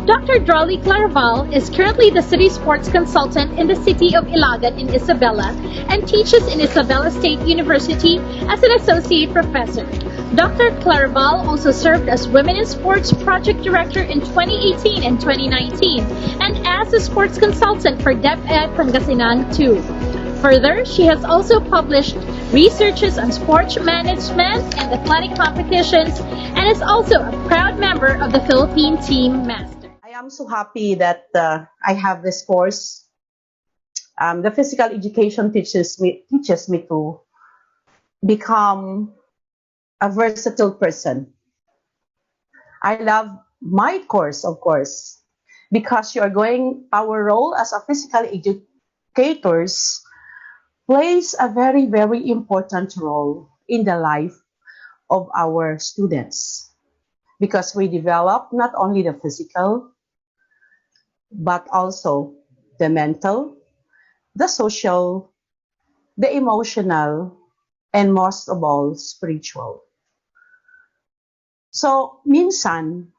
Dr. Drolly Claravall is currently the city sports consultant in the city of Ilagan in Isabela and teaches in Isabela State University as an associate professor. Dr. Claravall also served as Women in Sports Project Director in 2018 and 2019 and as a sports consultant for DepEd Pangasinan too. Further, she has also published researches on sports management and athletic competitions and is also a proud member of the Philippine Team Master. I am so happy that I have this course. The physical education teaches me to become a versatile person. I love my course, of course, because our role as a physical educators plays a very, very important role in the life of our students because we develop not only the physical, but also the mental, the social, the emotional, and most of all, spiritual. So, minsan,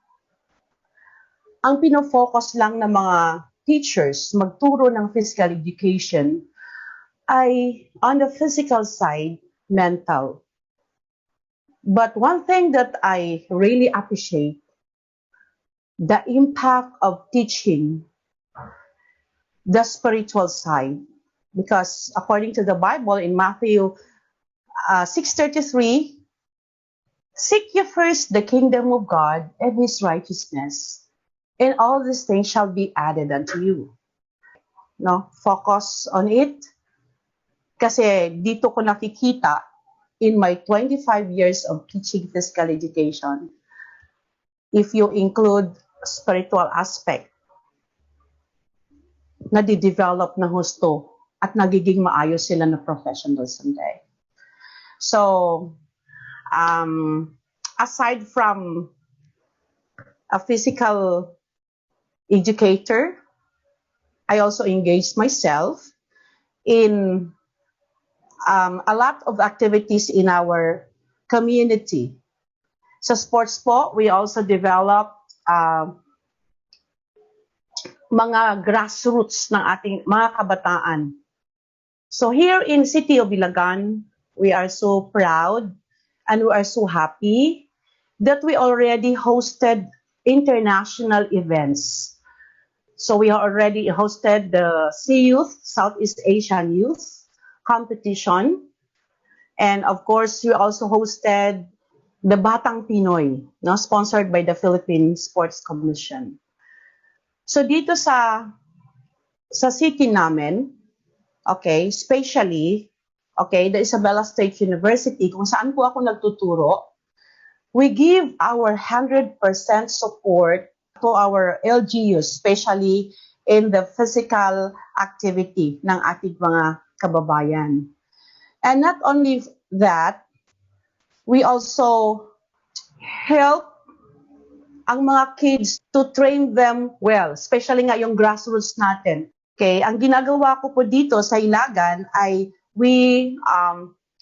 ang pinofocus lang ng mga teachers magturo ng physical education ay on the physical side, mental. But one thing that I really appreciate, the impact of teaching the spiritual side. Because according to the Bible in Matthew 6:33, seek ye first the kingdom of God and His righteousness, and all these things shall be added unto you. No, focus on it. Kasi dito ko nakikita in my 25 years of teaching physical education, if you include spiritual aspect, nadidevelop ng husto at nagiging maayos sila na professionals someday. So, aside from a physical educator, I also engaged myself in a lot of activities in our community. Sa sports po, we also developed mga grassroots ng ating mga kabataan. So here in City of Ilagan, we are so proud and we are so happy that we already hosted international events. So we already hosted the SEA-Youth, Southeast Asian Youth competition. And of course, we also hosted the Batang Pinoy, no, sponsored by the Philippine Sports Commission. So dito sa city namin, okay, especially, okay, the Isabela State University, kung saan po ako nagtuturo, we give our 100% support to our LGUs, especially in the physical activity ng ating mga kababayan. And not only that, we also help ang mga kids to train them well, especially nga yung grassroots natin. Okay, ang ginagawa ko po dito sa Ilagan ay we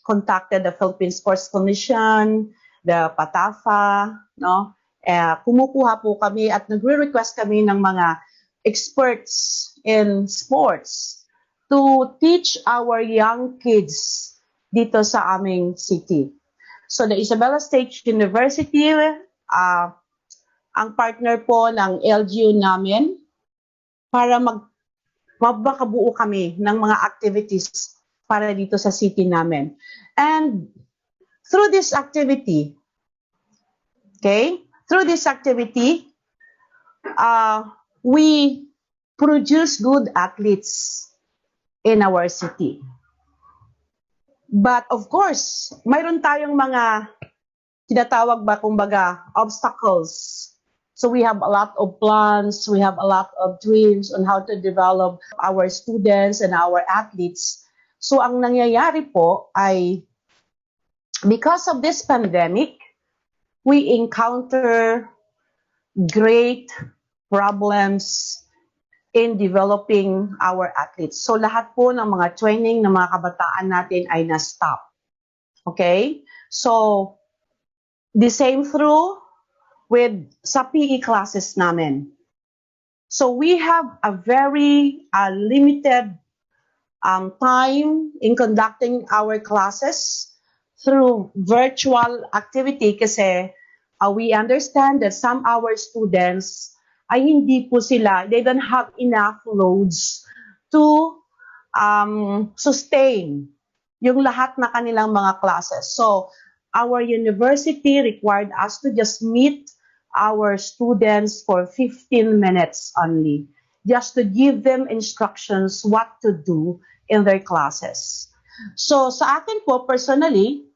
contacted the Philippine Sports Commission, the PATAFA, no? Kumukuha po kami at nagre-request kami ng mga experts in sports to teach our young kids dito sa aming city. So the Isabela State University, ang partner po ng LGU namin para magkakabuo kami ng mga activities para dito sa city namin. And through this activity, we produce good athletes in our city. But of course, mayroon tayong mga tinatawag ba kumbaga obstacles. So we have a lot of plans, we have a lot of dreams on how to develop our students and our athletes. So ang nangyayari po ay because of this pandemic, we encounter great problems in developing our athletes. So lahat po ng mga training ng mga kabataan natin ay na-stop. Okay? So the same through with sa PE classes namin. So we have a very limited time in conducting our classes through virtual activity kasi we understand that some our students ay hindi po sila, they don't have enough loads to sustain yung lahat na kanilang mga classes. So, our university required us to just meet our students for 15 minutes only, just to give them instructions what to do in their classes. So, sa akin po, personally,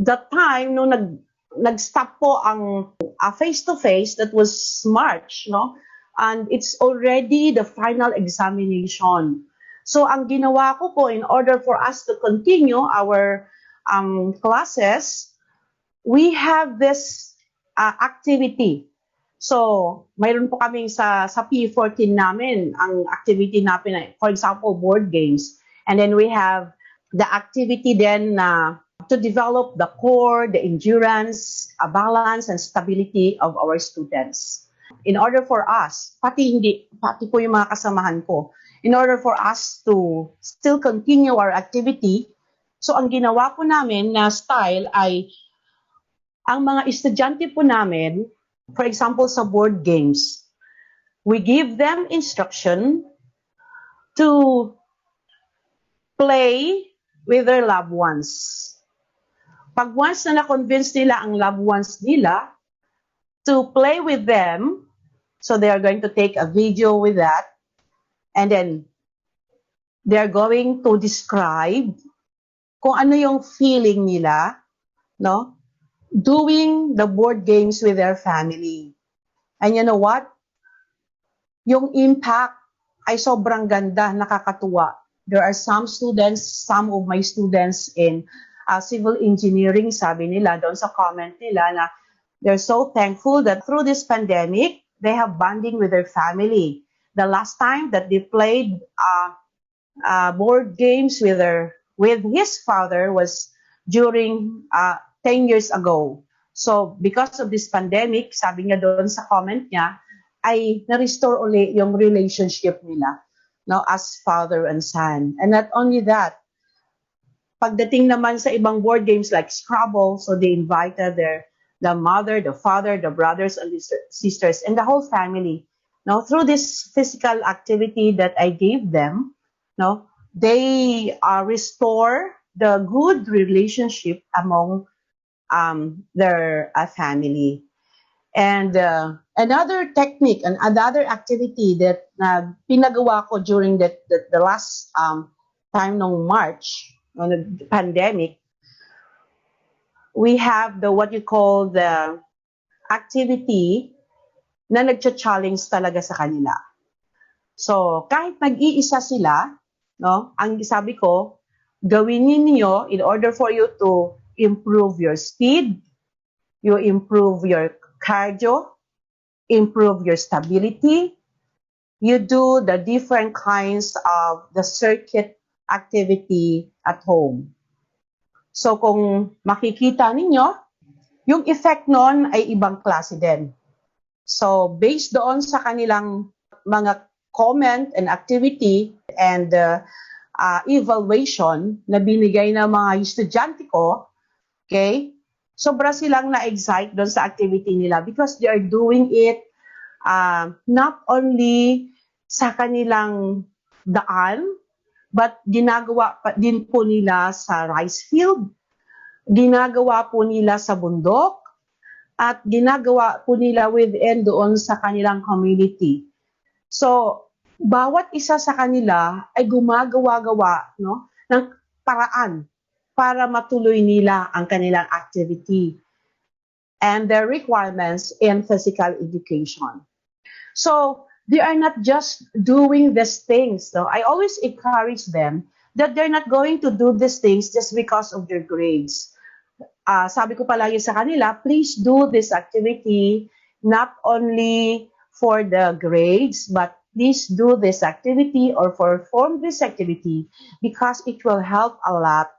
the time nung nag-stop po ang face-to-face, that was March, no? And it's already the final examination. So, ang ginawa ko po, in order for us to continue our classes, we have this activity. So, mayroon po kaming sa P14 namin, ang activity namin, for example, board games. And then we have the activity then to develop the core, the endurance, balance, and stability of our students. In order for us, pati po yung mga kasamahan ko, in order for us to still continue our activity, so ang ginawa po namin na style ay, ang mga estudyante po namin, for example, sa board games, we give them instruction to play with their loved ones. Pag once na na-convince nila ang loved ones nila to play with them, so they are going to take a video with that, and then they are going to describe kung ano yung feeling nila, no? Doing the board games with their family. And you know what? Yung impact ay sobrang ganda, nakakatuwa. There are some of my students in civil engineering, sabi nila doon sa comment nila na they're so thankful that through this pandemic, they have bonding with their family. The last time that they played board games with his father was during 10 years ago. So, because of this pandemic, sabi niya doon sa comment niya, ay na-restore uli yung relationship nila, no, as father and son. And not only that, pagdating naman sa ibang board games like Scrabble, so they invited the mother, the father, the brothers and the sisters, and the whole family. No, through this physical activity that I gave them, no, they restore the good relationship among their family. And another technique and another activity that pinagawa ko during the last time ng March, on the pandemic, we have what you call the activity na nagcha-challenge talaga sa kanila. So, kahit nag-iisa sila, no, ang sabi ko, gawin niyo in order for you to improve your speed, you improve your cardio, improve your stability, you do the different kinds of the circuit activity at home. So kung makikita ninyo, yung effect nun ay ibang klase din. So based doon sa kanilang mga comment and activity and evaluation na binigay ng mga estudyante ko, okay, sobra silang na-excite doon sa activity nila because they are doing it not only sa kanilang daan, but ginagawa pa din po nila sa rice field, ginagawa po nila sa bundok, at ginagawa po nila within doon sa kanilang community. So, bawat isa sa kanila ay gumagawa-gawa, no, ng paraan para matuloy nila ang kanilang activity and their requirements in physical education. So, they are not just doing these things. No? I always encourage them that they're not going to do these things just because of their grades. Sabi ko palagi sa kanila, please do this activity not only for the grades, but please do this activity or perform this activity because it will help a lot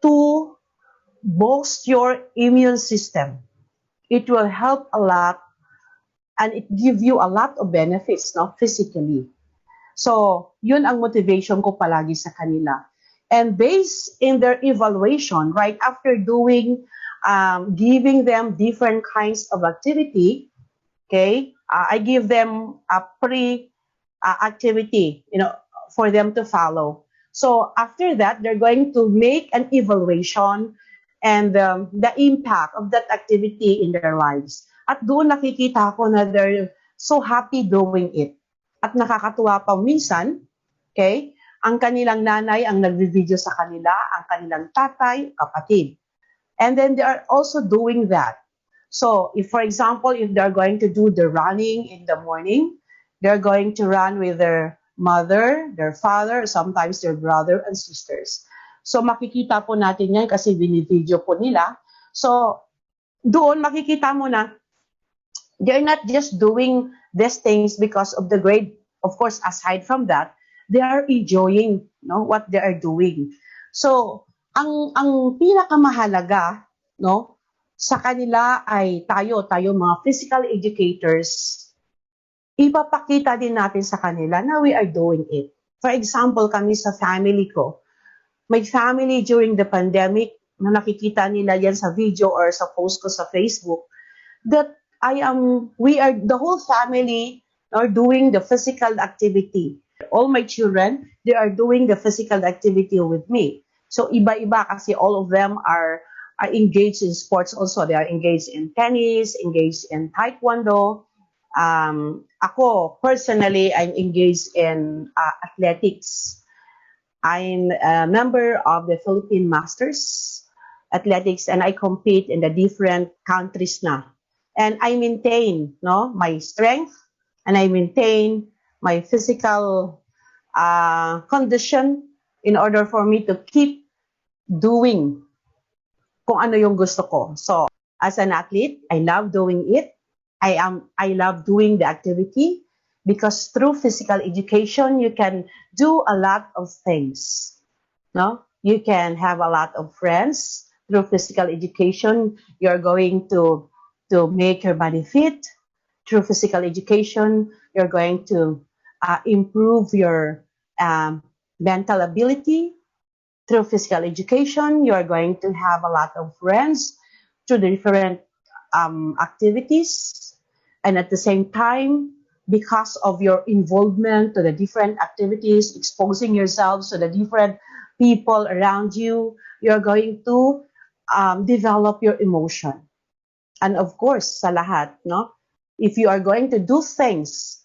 to boost your immune system. It will help a lot and it give you a lot of benefits, no, physically. So, yun ang motivation ko palagi sa kanila. And based in their evaluation, right after giving them different kinds of activity, okay, I give them a activity, for them to follow. So after that, they're going to make an evaluation and the impact of that activity in their lives. At doon nakikita ko na they're so happy doing it. At nakakatuwa pa minsan, okay, ang kanilang nanay ang nagvi-video sa kanila, ang kanilang tatay, kapatid. And then they are also doing that. So, if for example, if they're going to do the running in the morning, they're going to run with their mother, their father, sometimes their brother and sisters. So, makikita po natin yan kasi binidvideo po nila. So, doon makikita mo na they're not just doing these things because of the grade. Of course, aside from that, they are enjoying, what they are doing. So, ang pinakamahalaga, sa kanila ay tayo mga physical educators, ipapakita din natin sa kanila na we are doing it. For example, kami sa family ko, my family during the pandemic, na nakikita nila yan sa video or sa post ko sa Facebook, that we are, the whole family are doing the physical activity. All my children, they are doing the physical activity with me. So iba-iba kasi all of them are engaged in sports also. They are engaged in tennis, engaged in taekwondo. Ako, personally, I'm engaged in athletics. I'm a member of the Philippine Masters Athletics and I compete in the different countries na. And I maintain my strength and I maintain my physical condition in order for me to keep doing kung ano yung gusto ko. So, as an athlete, I love doing it. I love doing the activity because through physical education, you can do a lot of things. You can have a lot of friends. Through physical education, you're going to make your body fit. Through physical education, you're going to improve your mental ability. Through physical education, you are going to have a lot of friends through the different activities. And at the same time, because of your involvement to the different activities, exposing yourselves to the different people around you, you're going to develop your emotion. And of course, sa lahat, if you are going to do things,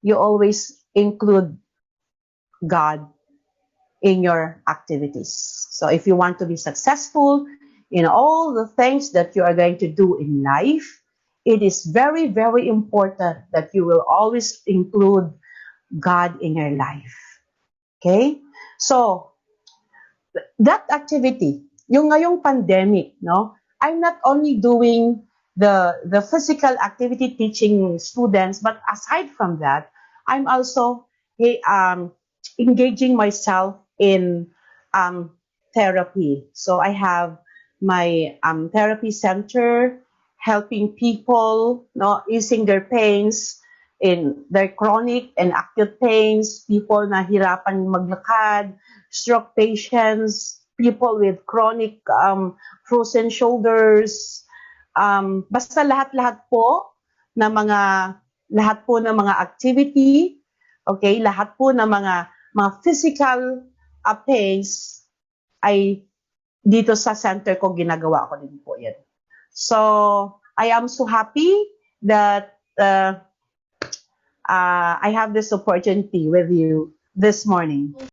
you always include God in your activities. So if you want to be successful in all the things that you are going to do in life, it is very, very important that you will always include God in your life. Okay? So, that activity, yung ngayong pandemic, I'm not only doing the physical activity teaching students, but aside from that, I'm also engaging myself in therapy. So I have my therapy center helping people easing their pains in their chronic and acute pains, people na hirapan maglakad, stroke patients, people with chronic frozen shoulders, basta lahat po ng mga activity, okay, lahat po ng mga physical pains ay dito sa center ko ginagawa ko din po yan. So, I am so happy that I have this opportunity with you this morning.